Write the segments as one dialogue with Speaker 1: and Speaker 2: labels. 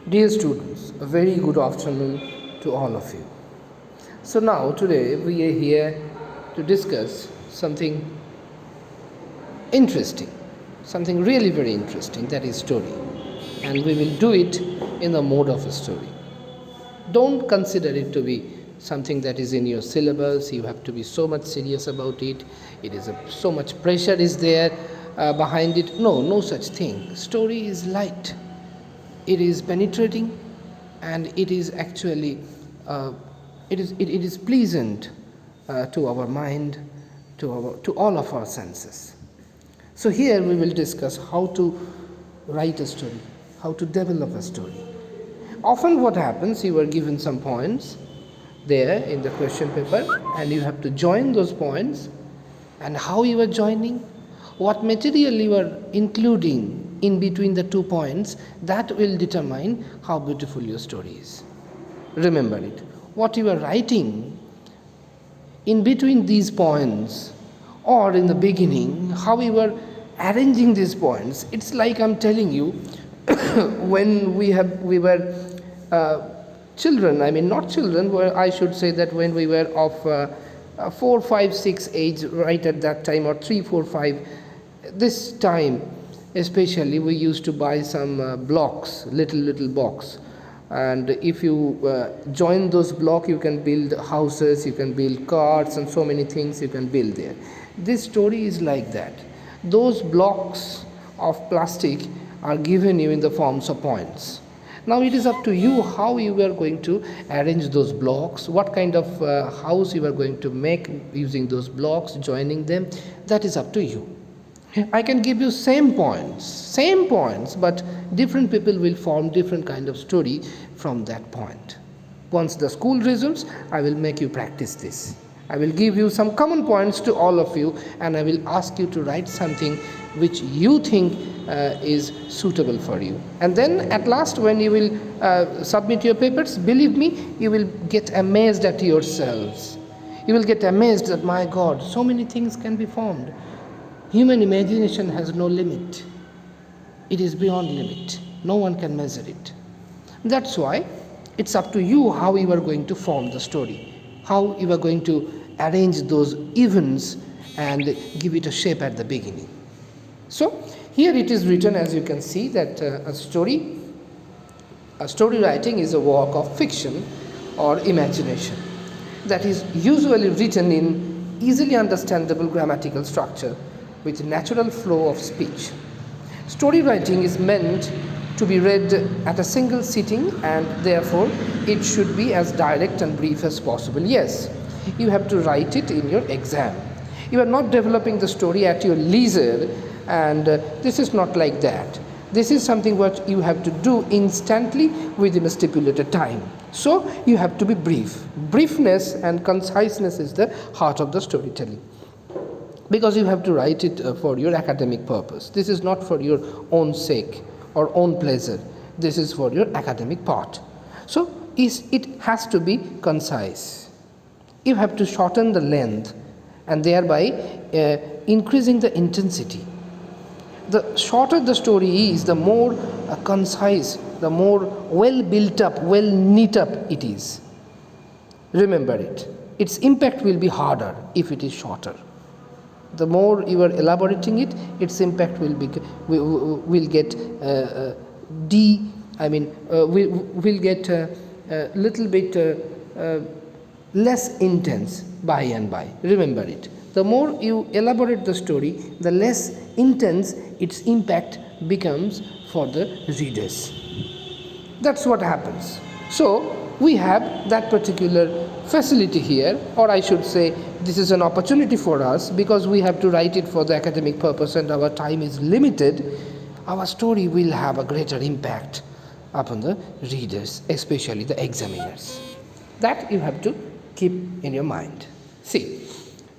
Speaker 1: Dear students, a very good afternoon to all of you. So now today we are here to discuss something interesting, something really very interesting, that is story. And we will do it in the mode of a story. Don't consider it to be something that is in your syllabus. You have to be so much serious about it. So much pressure is there behind it. No such thing. Story is light. It is penetrating, and it is actually it is pleasant to our mind, to all of our senses. So here we will discuss how to write a story, how to develop a story. Often what happens, you are given some points there in the question paper, and you have to join those points, and how you are joining, what material you are including in between the 2 points, that will determine how beautiful your story is. Remember it. What you are writing in between these points, or in the beginning, how you are arranging these points, it's like I'm telling you when we were children, not children, well, I should say that when we were of 4, 5, 6 age, right at that time, or 3, 4, 5, this time especially, we used to buy some blocks, little blocks, and if you join those blocks, you can build houses, you can build cars, and so many things you can build there. This story is like that. Those blocks of plastic are given you in the forms of points. Now it is up to you how you are going to arrange those blocks, what kind of house you are going to make using those blocks, joining them. That is up to you. I can give you same points, but different people will form different kind of story from that point. Once the school resumes, I will make you practice this. I will give you some common points to all of you, and I will ask you to write something which you think is suitable for you. And then at last, when you will submit your papers, believe me, you will get amazed at yourselves. You will get amazed that, my God, so many things can be formed. Human imagination has no limit. It is beyond limit. No one can measure it. That's why it's up to you how you are going to form the story, how you are going to arrange those events and give it a shape at the beginning. So here it is written, as you can see, that a story writing is a work of fiction or imagination that is usually written in easily understandable grammatical structure with natural flow of speech. Story writing is meant to be read at a single sitting, and therefore it should be as direct and brief as possible. Yes, you have to write it in your exam. You are not developing the story at your leisure, and this is not like that. This is something what you have to do instantly within a stipulated time. So you have to be brief. Briefness and conciseness is the heart of the storytelling, because you have to write it for your academic purpose. This is not for your own sake or own pleasure. This is for your academic part. So it has to be concise. You have to shorten the length, and thereby increasing the intensity. The shorter the story is, the more concise, the more well built up, well knit up it is. Remember it. Its impact will be harder if it is shorter. The more you are elaborating it, its impact will get little bit less intense by and by. Remember it. The more you elaborate the story, the less intense its impact becomes for the readers. That's what happens. So we have that particular facility here, or I should say, this is an opportunity for us, because we have to write it for the academic purpose and our time is limited. Our story will have a greater impact upon the readers, especially the examiners. That you have to keep in your mind. See,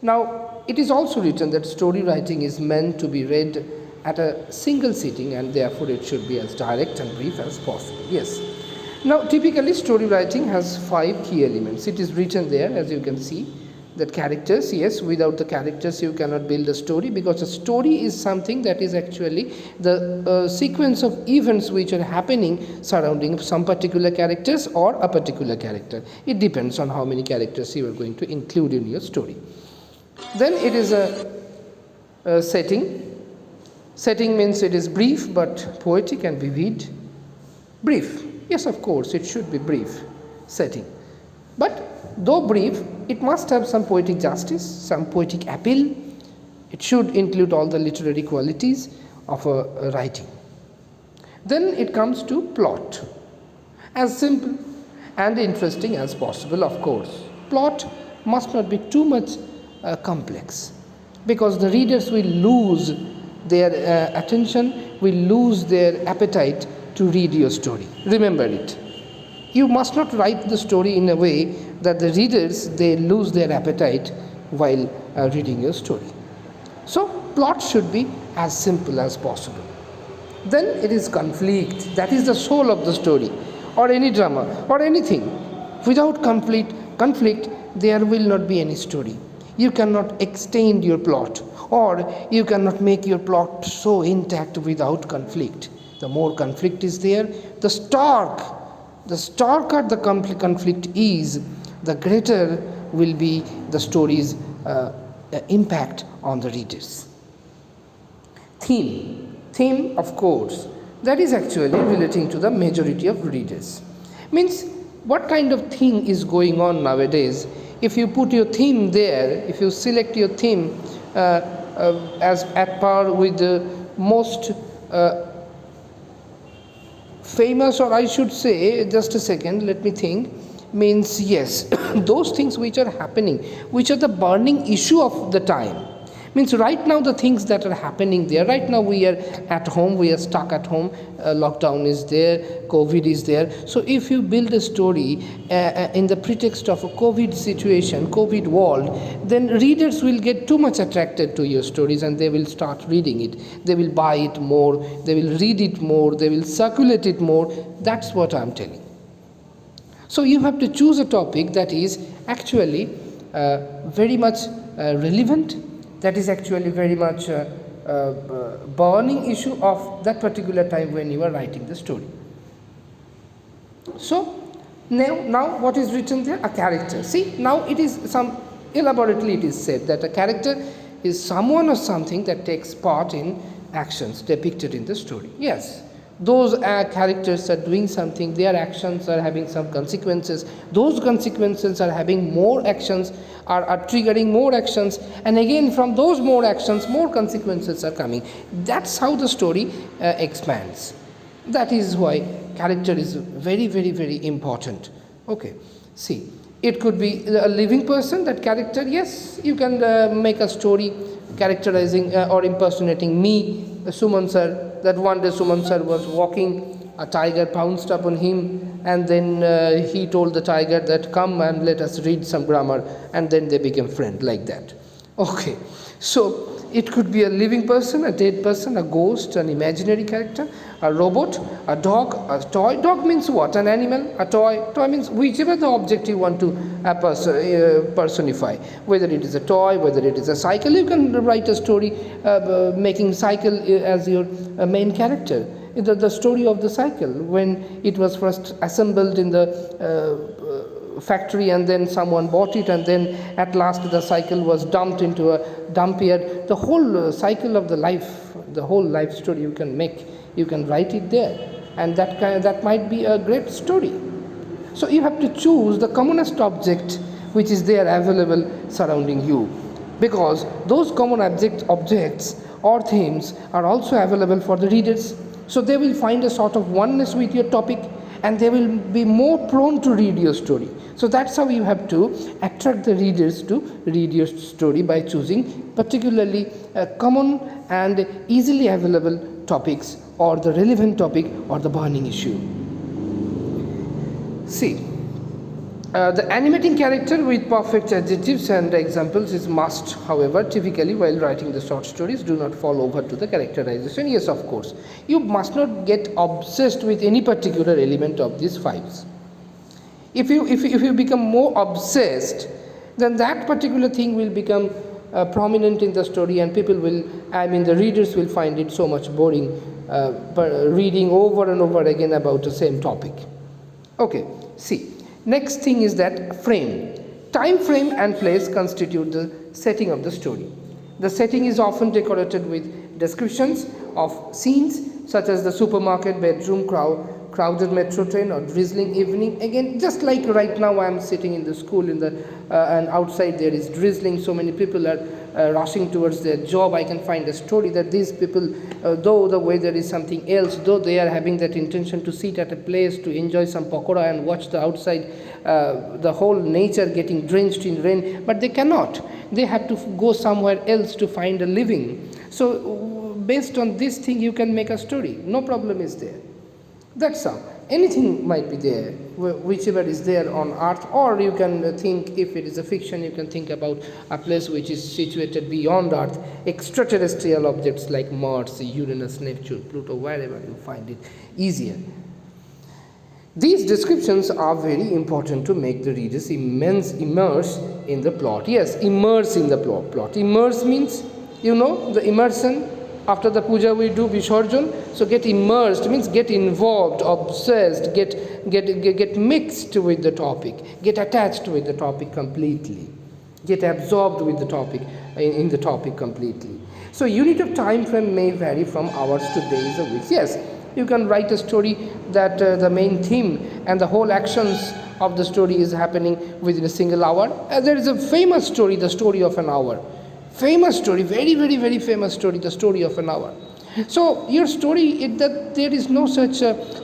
Speaker 1: now it is also written that story writing is meant to be read at a single sitting, and therefore it should be as direct and brief as possible. Yes. Now typically story writing has 5 key elements. It is written there, as you can see. That characters, yes, without the characters you cannot build a story, because a story is something that is actually the sequence of events which are happening surrounding some particular characters or a particular character. It depends on how many characters you are going to include in your story. Then it is a setting. Setting means it is brief but poetic and vivid. Brief, yes, of course, it should be brief setting. But though brief, it must have some poetic justice, some poetic appeal. It should include all the literary qualities of a writing. Then it comes to plot. As simple and interesting as possible, of course. Plot must not be too much complex, because the readers will lose their attention, will lose their appetite to read your story. Remember it. You must not write the story in a way that the readers, they lose their appetite while reading your story. So plot should be as simple as possible. Then it is conflict. That is the soul of the story, or any drama or anything. Without conflict, there will not be any story. You cannot extend your plot, or you cannot make your plot so intact without conflict. The more conflict is there, the starker the conflict is, the greater will be the story's impact on the readers. Theme, of course, that is actually relating to the majority of readers. Means what kind of thing is going on nowadays. If you put your theme there, if you select your theme as at par with the most famous, or I should say, just a second, let me think, means yes, those things which are happening, which are the burning issue of the time. Means right now the things that are happening there, right now we are at home, we are stuck at home, lockdown is there, COVID is there. So if you build a story in the pretext of a COVID situation, COVID world, then readers will get too much attracted to your stories and they will start reading it. They will buy it more, they will read it more, they will circulate it more. That's what I'm telling. So you have to choose a topic that is actually very much relevant, that is actually very much burning issue of that particular time when you are writing the story. So now what is written there? A character. See, now it is some elaborately it is said that a character is someone or something that takes part in actions depicted in the story. Yes, those characters are doing something, their actions are having some consequences, those consequences are having more actions, are triggering more actions, and again from those more actions more consequences are coming. That's how the story expands. That is why character is very, very, very important. Okay, see, it could be a living person, that character, yes, you can make a story characterizing or impersonating me, Suman sir, that one day Suman sir was walking, a tiger pounced upon him, and then he told the tiger that come and let us read some grammar, and then they became friends, like that. Okay, so it could be a living person, a dead person, a ghost, an imaginary character, a robot, a dog, a toy. Dog means what? An animal. A toy. Toy means whichever the object you want to personify. Whether it is a toy, whether it is a cycle. You can write a story making cycle as your main character. The story of the cycle, when it was first assembled in the factory, and then someone bought it, and then at last the cycle was dumped into a dump yard. The whole cycle of the life, the whole life story you can make, you can write it there, and that might be a great story. So you have to choose the commonest object which is there available surrounding you, because those common objects or themes are also available for the readers. So they will find a sort of oneness with your topic, and they will be more prone to read your story. So that's how you have to attract the readers to read your story, by choosing particularly common and easily available topics, or the relevant topic, or the burning issue. See, the animating character with perfect adjectives and examples is must. However, typically while writing the short stories, do not fall over to the characterization. Yes, of course, you must not get obsessed with any particular element of these fives. If you become more obsessed, then that particular thing will become prominent in the story, and people will, I mean, the readers will find it so much boring reading over and over again about the same topic. Okay, see, next thing is that frame. Time frame and place constitute the setting of the story. The setting is often decorated with descriptions of scenes such as the supermarket, bedroom, crowded metro train, or drizzling evening. Again, just like right now I am sitting in the school in the and outside there is drizzling, so many people are rushing towards their job. I can find a story that these people, though the weather is something else, though they are having that intention to sit at a place to enjoy some pakora and watch the outside, the whole nature getting drenched in rain, but they cannot. They have to go somewhere else to find a living. So based on this thing you can make a story, no problem is there. That's how. Anything might be there, whichever is there on earth, or you can think, if it is a fiction, you can think about a place which is situated beyond earth, extraterrestrial objects like Mars, Uranus, Neptune, Pluto, wherever you find it easier. These descriptions are very important to make the readers immerse in the plot. Yes, immerse in the plot. Immerse means, you know, the immersion. After the puja we do Visarjan. So get immersed means get involved, obsessed, get mixed with the topic, get attached with the topic completely, get absorbed with the topic, in the topic completely. So unit of time frame may vary from hours to days or weeks. Yes, you can write a story that the main theme and the whole actions of the story is happening within a single hour. There is a famous story, the story of an hour. Famous story, very, very, very famous story, the story of an hour. So your story, that there is no such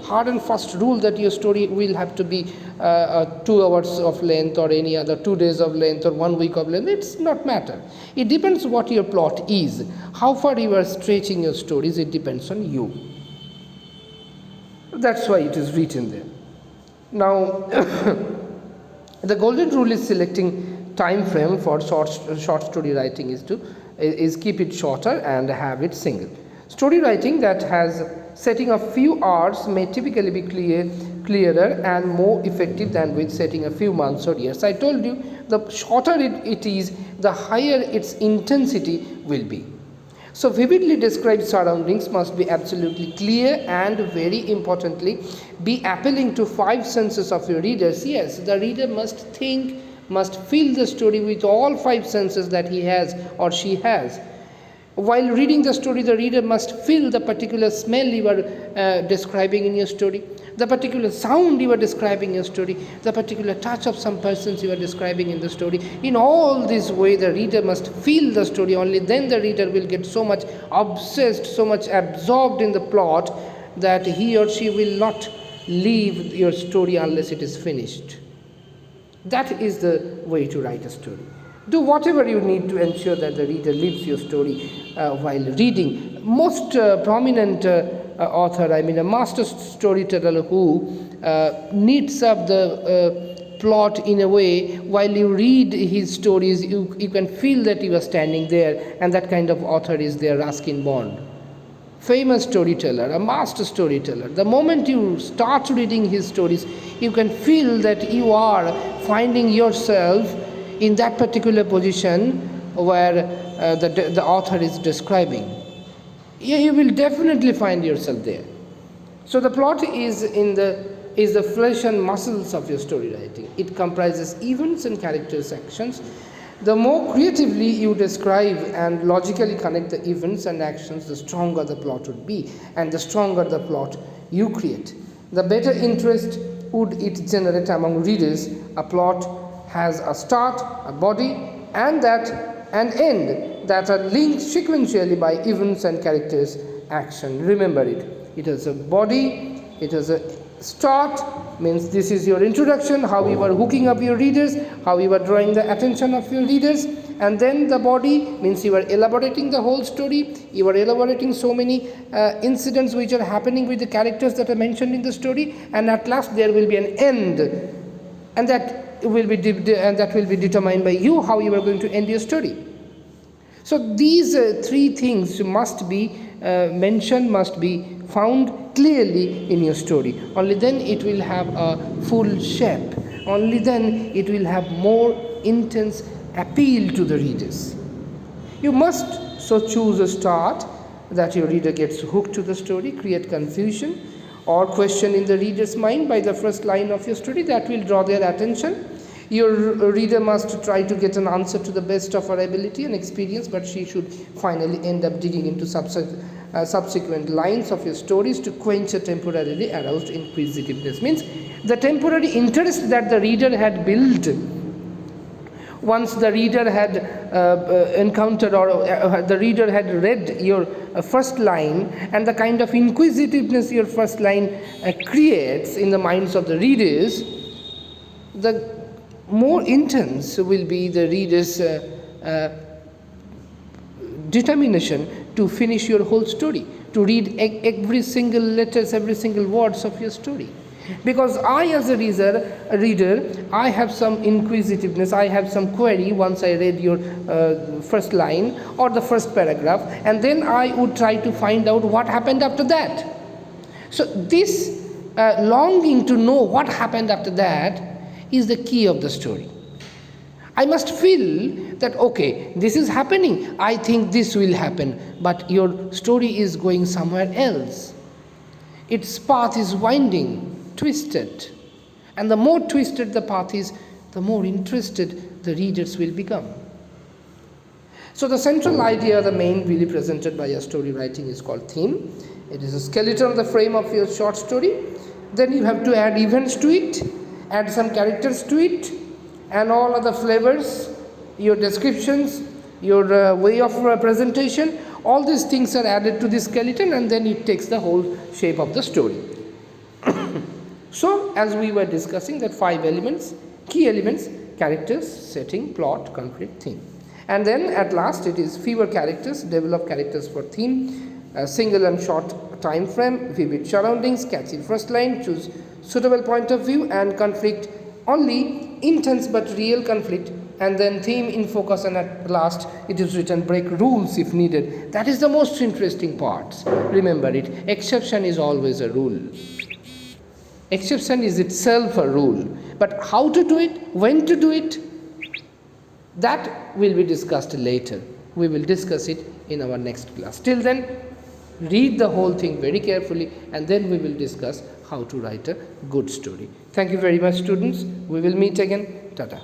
Speaker 1: hard and fast rule that your story will have to be 2 hours of length or any other 2 days of length or 1 week of length. It's not matter. It depends what your plot is. How far you are stretching your stories, it depends on you. That's why it is written there. Now, the golden rule is selecting time frame for short story writing is keep it shorter and have it single. Story writing that has setting a few hours may typically be clearer and more effective than with setting a few months or years. I told you, the shorter it is, the higher its intensity will be. So vividly described surroundings must be absolutely clear and, very importantly, be appealing to 5 senses of your readers. Yes, the reader must think, must feel the story with all 5 senses that he has or she has. While reading the story, the reader must feel the particular smell you are describing in your story, the particular sound you are describing in your story, the particular touch of some persons you are describing in the story. In all this way, the reader must feel the story. Only then the reader will get so much obsessed, so much absorbed in the plot that he or she will not leave your story unless it is finished. That is the way to write a story. Do whatever you need to ensure that the reader lives your story while reading. Most prominent author, I mean a master storyteller who knits up the plot in a way while you read his stories, you can feel that you are standing there, and that kind of author is there, Ruskin Bond. Famous storyteller, a master storyteller. The moment you start reading his stories, you can feel that you are finding yourself in that particular position where the author is describing. You will definitely find yourself there. So the plot is the flesh and muscles of your story writing. It comprises events and characters' actions. The more creatively you describe and logically connect the events and actions, the stronger the plot would be, and the stronger the plot you create, the better interest would it generate among readers. A plot has a start, a body, and end that are linked sequentially by events and characters' action. Remember it. It has a body, it has a start, means this is your introduction, how you are hooking up your readers, how you are drawing the attention of your readers, and then the body means you are elaborating the whole story, you are elaborating so many incidents which are happening with the characters that are mentioned in the story, and at last there will be an end, and that will be determined by you how you are going to end your story. So these 3 things must be mentioned, must be found clearly in your story. Only then it will have a full shape. Only then it will have more intense appeal to the readers. You must so choose a start that your reader gets hooked to the story, create confusion or question in the reader's mind by the first line of your story that will draw their attention. Your reader must try to get an answer to the best of her ability and experience, but she should finally end up digging into subsequent lines of your stories to quench a temporarily aroused inquisitiveness. Means the temporary interest that the reader had built once the reader had encountered or the reader had read your first line, and the kind of inquisitiveness your first line creates in the minds of the readers, the more intense will be the reader's determination to finish your whole story, to read every single letters, every single words of your story. Because I, as a reader, I have some inquisitiveness, I have some query once I read your first line or the first paragraph, and then I would try to find out what happened after that. So this longing to know what happened after that is the key of the story. I must feel that, okay, this is happening, I think this will happen, but your story is going somewhere else. Its path is winding, twisted, and the more twisted the path is, the more interested the readers will become. So the central idea, the main really presented by your story writing, is called theme. It is a skeleton of the frame of your short story. Then you have to add events to it, add some characters to it, and all other flavors, your descriptions, your way of presentation, all these things are added to the skeleton, and then it takes the whole shape of the story. So, as we were discussing, that 5 elements, key elements: characters, setting, plot, conflict, theme. And then at last it is fewer characters, develop characters for theme, single and short time frame, vivid surroundings, catchy first line, choose suitable point of view, and conflict only intense but real conflict, and then theme in focus, and at last it is written break rules if needed. That is the most interesting part. Remember it, exception is always a rule. Exception is itself a rule, but how to do it, when to do it, that will be discussed later. We will discuss it in our next class. Till then, read the whole thing very carefully, and then we will discuss how to write a good story. Thank you very much, students. We will meet again. Tata.